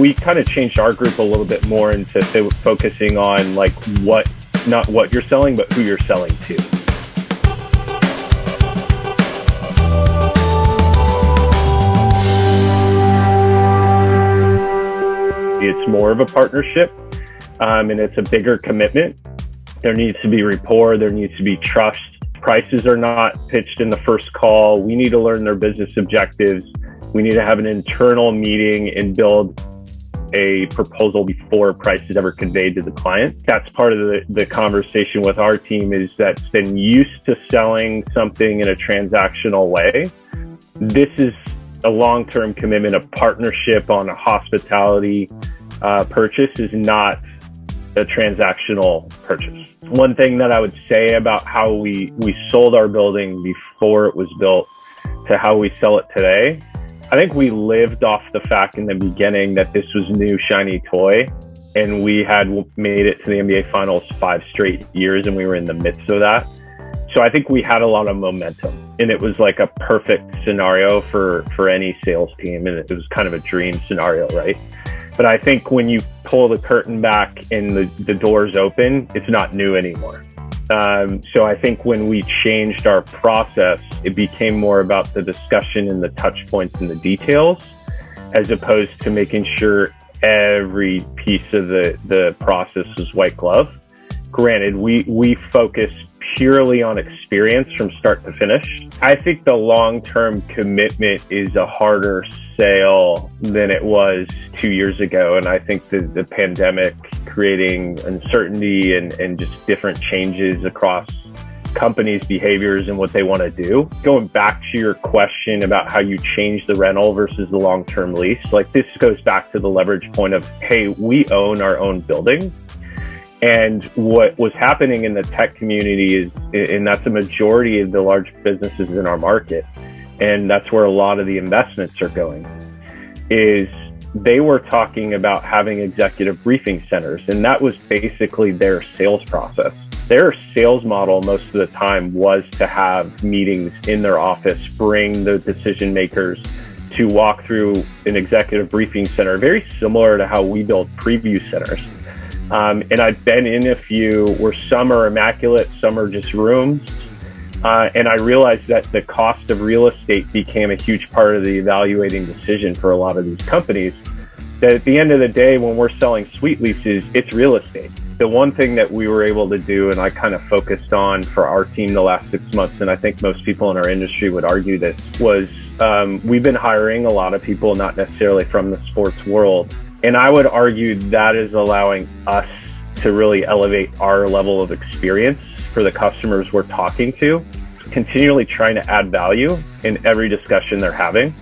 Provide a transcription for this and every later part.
we kind of changed our group a little bit more into focusing on like not what you're selling, but who you're selling to. It's more of a partnership, and it's a bigger commitment. There needs to be rapport. There needs to be trust. Prices are not pitched in the first call. We need to learn their business objectives. We need to have an internal meeting and build a proposal before a price is ever conveyed to the client. That's part of the conversation with our team, is that's been used to selling something in a transactional way. This is a long-term commitment, a partnership on a hospitality purchase is not a transactional purchase. One thing that I would say about how we sold our building before it was built to how we sell it today, I think we lived off the fact in the beginning that this was new shiny toy, and we had made it to the NBA Finals 5 straight years, and we were in the midst of that. So I think we had a lot of momentum, and it was like a perfect scenario for any sales team, and it was kind of a dream scenario, right? But I think when you pull the curtain back and the doors open, it's not new anymore. So I think when we changed our process, it became more about the discussion and the touch points and the details, as opposed to making sure every piece of the process was white glove. Granted, we focus purely on experience from start to finish. I think the long-term commitment is a harder sale than it was 2 years ago. And I think the pandemic creating uncertainty and just different changes across companies' behaviors and what they want to do. Going back to your question about how you change the rental versus the long-term lease, like this goes back to the leverage point of, hey, we own our own building. And what was happening in the tech community is, and that's a majority of the large businesses in our market, and that's where a lot of the investments are going, is they were talking about having executive briefing centers, and that was basically their sales process. Their sales model most of the time was to have meetings in their office, bring the decision makers to walk through an executive briefing center, very similar to how we build preview centers. And I've been in a few where some are immaculate, some are just rooms. And I realized that the cost of real estate became a huge part of the evaluating decision for a lot of these companies. That at the end of the day, when we're selling suite leases, it's real estate. The one thing that we were able to do, and I kind of focused on for our team the last 6 months, and I think most people in our industry would argue this, was we've been hiring a lot of people, not necessarily from the sports world. And I would argue that is allowing us to really elevate our level of experience for the customers we're talking to, continually trying to add value in every discussion they're having.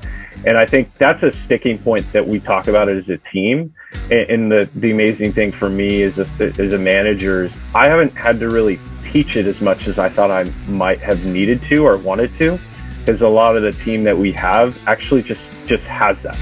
And I think that's a sticking point that we talk about as a team. And the amazing thing for me as a manager is I haven't had to really teach it as much as I thought I might have needed to or wanted to, because a lot of the team that we have actually just has that.